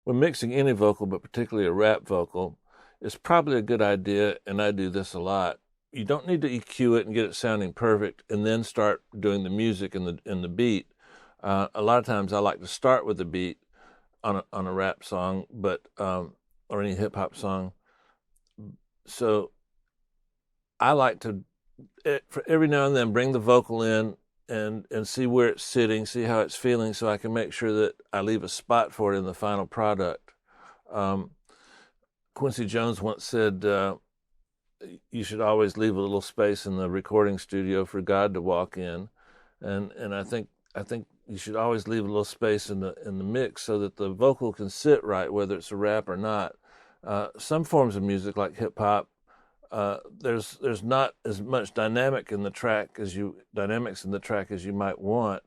when mixing any vocal, but particularly a rap vocal, it's probably a good idea, and I do this a lot. You don't need to EQ it and get it sounding perfect and then start doing the music and the beat. A lot of times I like to start with the beat on a rap song, but or any hip hop song. So I like to, for every now and then, bring the vocal in and see where it's sitting, see how it's feeling, so I can make sure that I leave a spot for it in the final product. Quincy Jones once said, you should always leave a little space in the recording studio for God to walk in, and I think you should always leave a little space in the mix so that the vocal can sit right, whether it's a rap or not. Some forms of music, like hip hop, there's not as much dynamics in the track as you might want,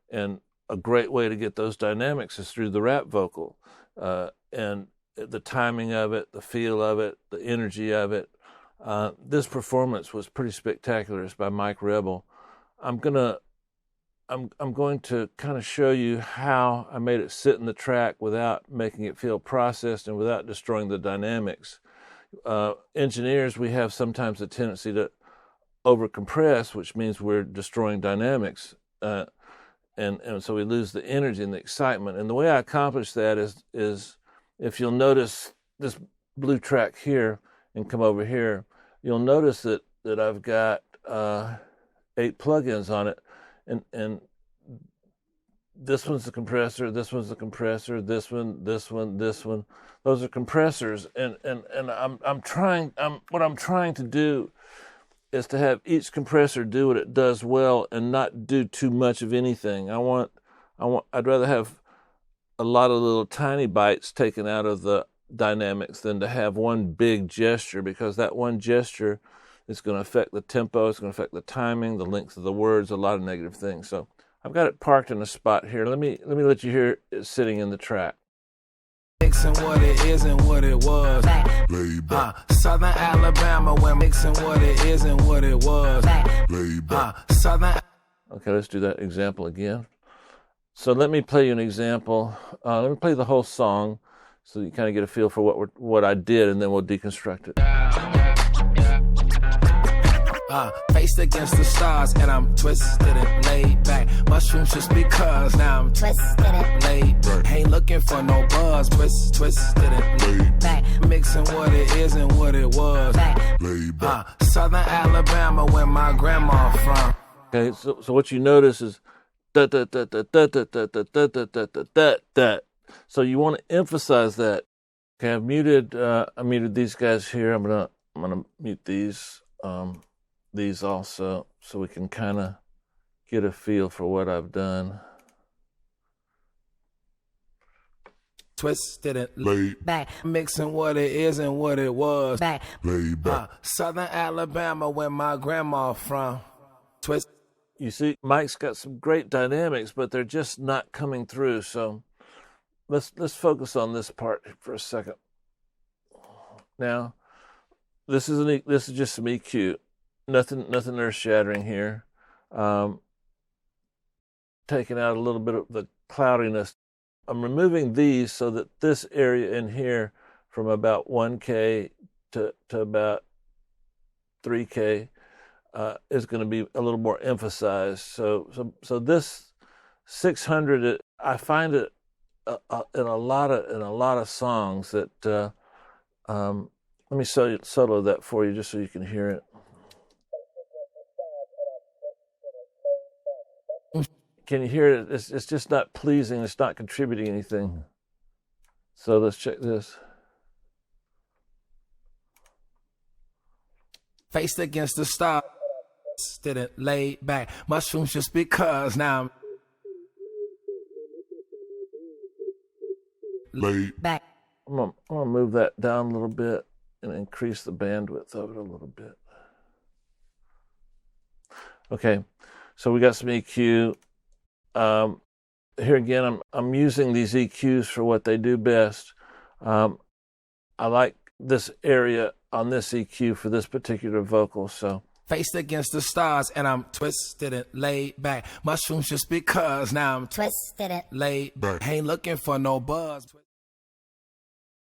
and a great way to get those dynamics is through the rap vocal, and the timing of it, the feel of it, the energy of it. This performance was pretty spectacular. It's by Mike Rebel. I'm going to kind of show you how I made it sit in the track without making it feel processed and without destroying the dynamics. Engineers, we have sometimes a tendency to overcompress, which means we're destroying dynamics, and so we lose the energy and the excitement. And the way I accomplish that is if you'll notice this blue track here and come over here, you'll notice that I've got 8 plugins on it, and this one's the compressor, this one's the compressor, this one. Those are compressors, and what I'm trying to do is to have each compressor do what it does well and not do too much of anything. I'd rather have a lot of little tiny bites taken out of the dynamics than to have one big gesture, because that one gesture is going to affect the tempo, it's going to affect the timing, the length of the words, a lot of negative things. So I've got it parked in a spot here. Let me let you hear it sitting in the track. Mixing what it is and what it was. Southern Alabama, when mixing what it is and what it was. Southern. Okay, let's do that example again. So let me play you an example. Let me play the whole song so you kind of get a feel for what I did, and then we'll deconstruct it. Faced against the stars, and I'm twisted and laid back. Mushrooms just because now I'm twisted and laid back. Ain't looking for no buzz. Twisted and laid back. Mixing what it is and what it was. Southern Alabama, where my grandma from. Okay, so what you notice is that. So you want to emphasize that. Okay, I muted these guys here. I'm gonna mute these also, so we can kind of get a feel for what I've done. Twisted and laid back, mixing what it is and what it was. Laid back. Southern Alabama, where my grandma from. Twist. You see, Mike's got some great dynamics, but they're just not coming through. So let's focus on this part for a second. Now, this is just some EQ. Nothing earth-shattering here. Taking out a little bit of the cloudiness. I'm removing these so that this area in here, from about 1K to about 3K, is going to be a little more emphasized. So this 600, I find it in a lot of songs that. Let me solo that for you just so you can hear it. Can you hear it? It's just not pleasing. It's not contributing anything. So let's check this. Faced against the stars, didn't lay back. Mushrooms just because now I'm laid back. I'm gonna move that down a little bit and increase the bandwidth of it a little bit. Okay, so we got some EQ. Here again, I'm using these EQs for what they do best. I like this area on this EQ for this particular vocal. So faced against the stars, and I'm twisted and laid back. Mushrooms just because now I'm twisted and laid back. Ain't looking for no buzz.